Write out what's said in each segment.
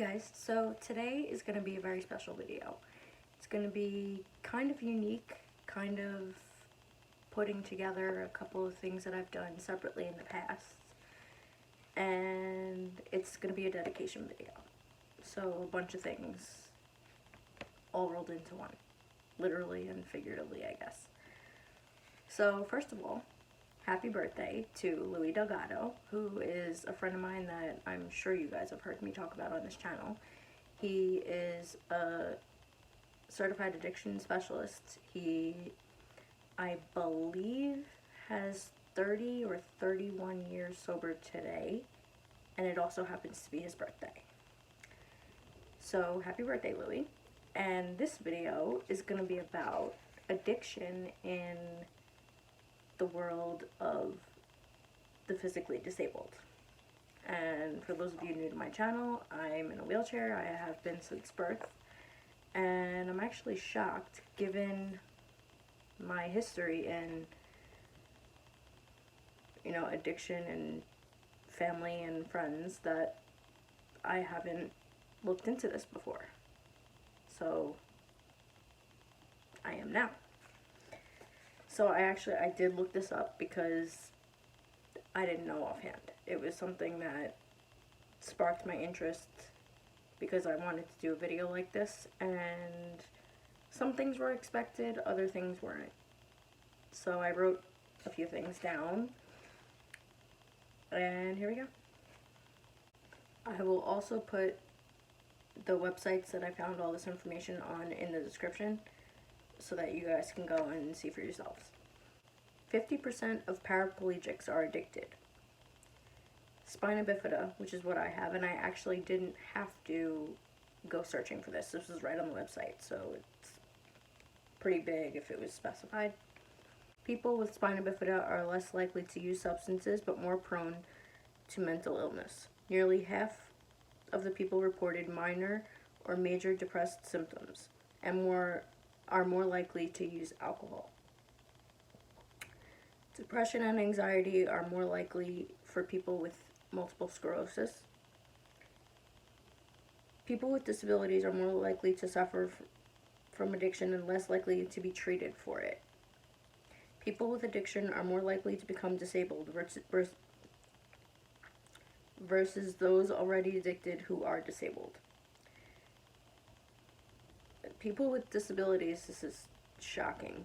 guys, so today is going to be a very special video. It's going to be kind of unique, kind of putting together a couple of things that I've done separately in the past, and it's going to be a dedication video. So a bunch of things all rolled into one, literally and figuratively, I guess. So first of all, happy birthday to Louis Delgado, who is a friend of mine that I'm sure you guys have heard me talk about on this channel. He is a certified addiction specialist. He, I believe, has 30 or 31 years sober today, and it also happens to be his birthday. So happy birthday, Louis. And this video is going to be about addiction in the world of the physically disabled. And for those of you new to my channel, I'm in a wheelchair. I have been since birth, and I'm actually shocked, given my history in, addiction and family and friends, that I haven't looked into this before. So I am now. So I did look this up because I didn't know offhand. It was something that sparked my interest because I wanted to do a video like this, and some things were expected, other things weren't. So I wrote a few things down, and here we go. I will also put the websites that I found all this information on in the description, so that you guys can go and see for yourselves. 50% of paraplegics are addicted. Spina bifida, which is what I have, and I actually didn't have to go searching for this. This was right on the website, so it's pretty big if it was specified. People with spina bifida are less likely to use substances, but more prone to mental illness. Nearly half of the people reported minor or major depressed symptoms, and are more likely to use alcohol. Depression and anxiety are more likely for people with multiple sclerosis. People with disabilities are more likely to suffer from addiction and less likely to be treated for it. People with addiction are more likely to become disabled versus those already addicted who are disabled. People with disabilities, this is shocking,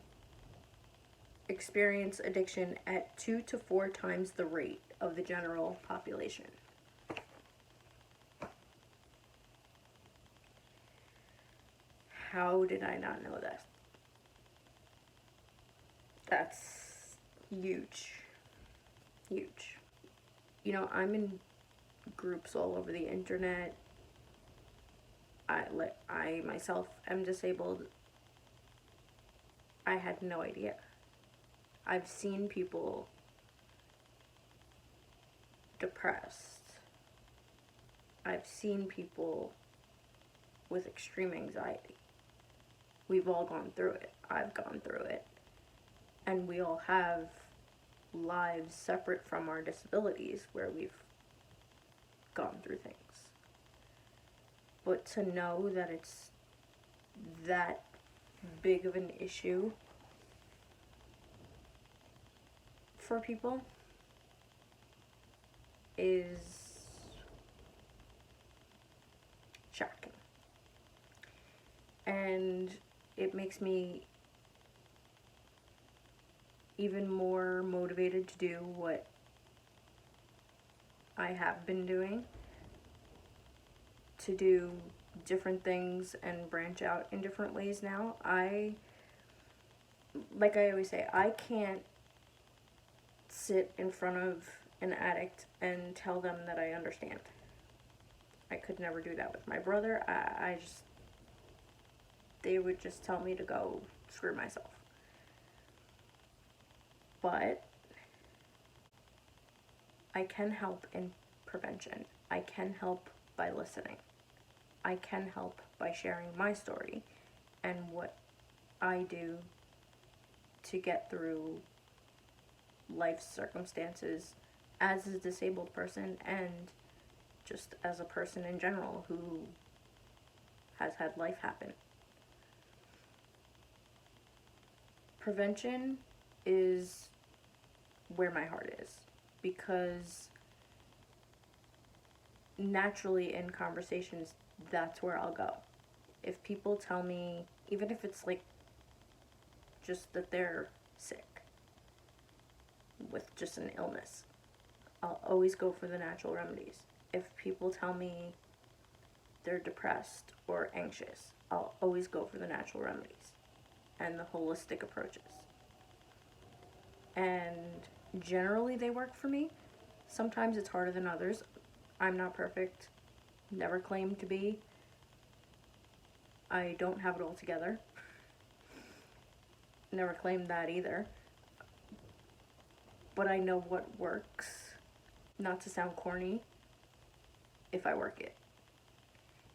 experience addiction at 2 to 4 times the rate of the general population. How did I not know that? That's huge. Huge. I'm in groups all over the internet. I myself am disabled. I had no idea. I've seen people depressed. I've seen people with extreme anxiety. We've all gone through it. I've gone through it. And we all have lives separate from our disabilities where we've gone through things. But to know that it's that big of an issue for people is shocking. And it makes me even more motivated to do what I have been doing, to do different things and branch out in different ways now. Like I always say, I can't sit in front of an addict and tell them that I understand. I could never do that with my brother. They would just tell me to go screw myself. But I can help in prevention. I can help by listening. I can help by sharing my story and what I do to get through life's circumstances as a disabled person, and just as a person in general who has had life happen. Prevention is where my heart is, because naturally in conversations, that's where I'll go. If people tell me, even if it's like just that they're sick with just an illness, I'll always go for the natural remedies. If people tell me they're depressed or anxious, I'll always go for the natural remedies and the holistic approaches. And generally they work for me. Sometimes it's harder than others. I'm not perfect, never claimed to be. I don't have it all together. Never claimed that either. But I know what works, not to sound corny, if I work it.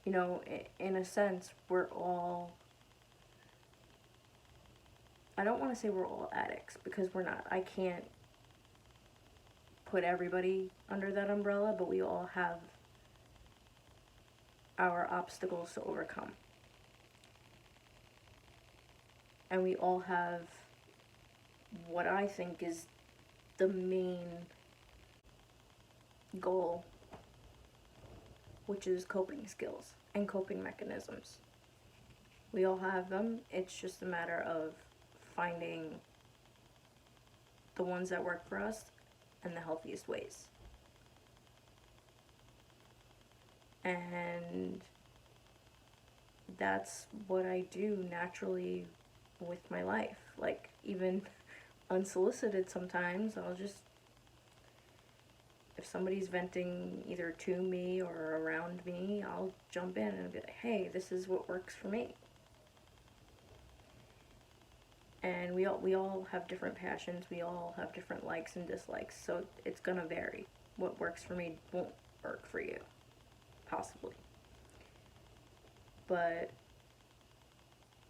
You know, in a sense, we're all, I don't want to say we're all addicts, because we're not. I can't put everybody under that umbrella, but we all have our obstacles to overcome. And we all have what I think is the main goal, which is coping skills and coping mechanisms. We all have them. It's just a matter of finding the ones that work for us and the healthiest ways. And that's what I do naturally with my life. Like, even unsolicited sometimes, I'll just, if somebody's venting either to me or around me, I'll jump in and be like, hey, this is what works for me. And we all have different passions, we all have different likes and dislikes, so it's gonna vary. What works for me won't work for you, possibly. But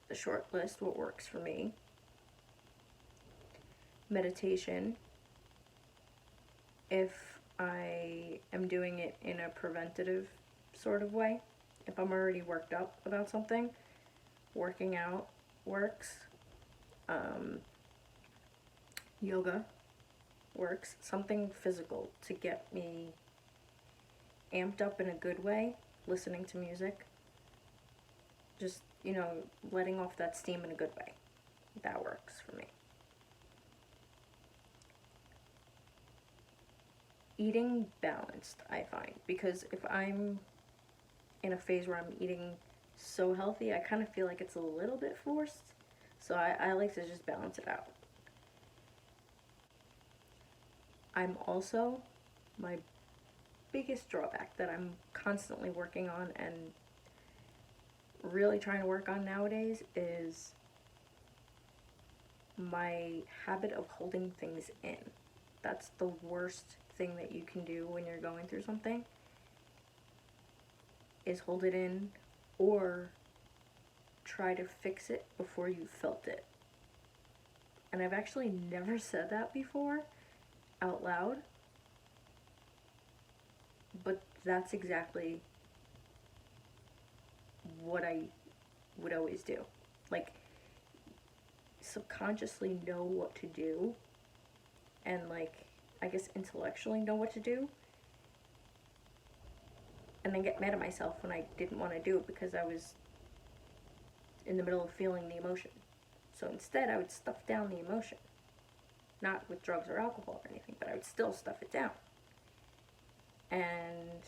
the short list, what works for me: meditation, if I am doing it in a preventative sort of way. If I'm already worked up about something, working out works. Yoga works. Something physical to get me amped up in a good way. Listening to music. Just, you know, letting off that steam in a good way. That works for me. Eating balanced, I find, because if I'm in a phase where I'm eating so healthy, I kind of feel like it's a little bit forced. So I like to just balance it out. I'm also, my biggest drawback that I'm constantly working on and really trying to work on nowadays is my habit of holding things in. That's the worst thing that you can do when you're going through something, is hold it in or try to fix it before you felt it. And I've actually never said that before out loud, but that's exactly what I would always do. Like, subconsciously know what to do, and like, I guess intellectually know what to do, and then get mad at myself when I didn't want to do it because I was in the middle of feeling the emotion. So instead I would stuff down the emotion. Not with drugs or alcohol or anything, but I would still stuff it down. And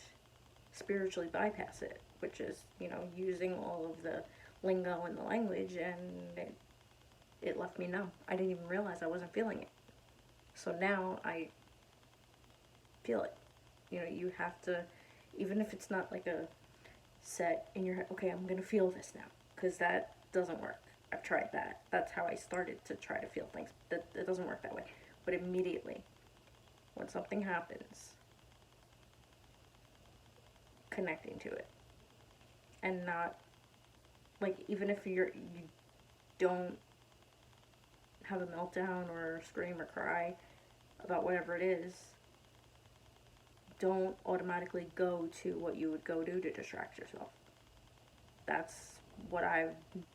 spiritually bypass it, which is, you know, using all of the lingo and the language, and it left me numb. I didn't even realize I wasn't feeling it. So now I feel it. You know, you have to, even if it's not like a set in your head, okay, I'm gonna feel this now, because that doesn't work. I've tried that. That's how I started to try to feel things. That doesn't work that way. But immediately, when something happens, connecting to it. And not, like, even if you don't have a meltdown or scream or cry about whatever it is, don't automatically go to what you would go to distract yourself. That's what I'm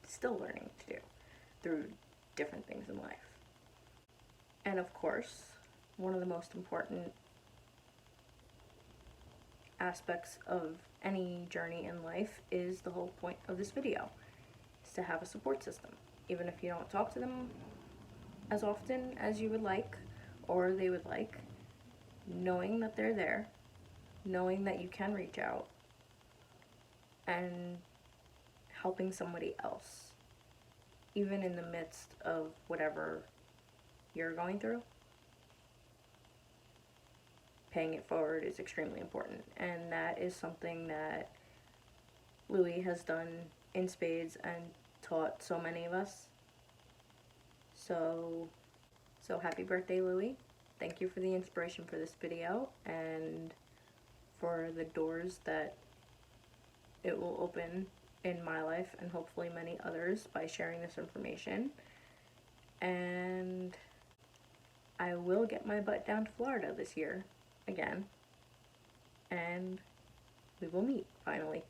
still learning to do through different things in life. And of course, one of the most important aspects of any journey in life is the whole point of this video, is to have a support system. Even if you don't talk to them as often as you would like or they would like, knowing that they're there, knowing that you can reach out, and helping somebody else, even in the midst of whatever you're going through, paying it forward is extremely important. And that is something that Louis has done in spades and taught so many of us. So happy birthday, Louis. Thank you for the inspiration for this video and for the doors that it will open in my life and hopefully many others by sharing this information. And I will get my butt down to Florida this year again, and we will meet finally.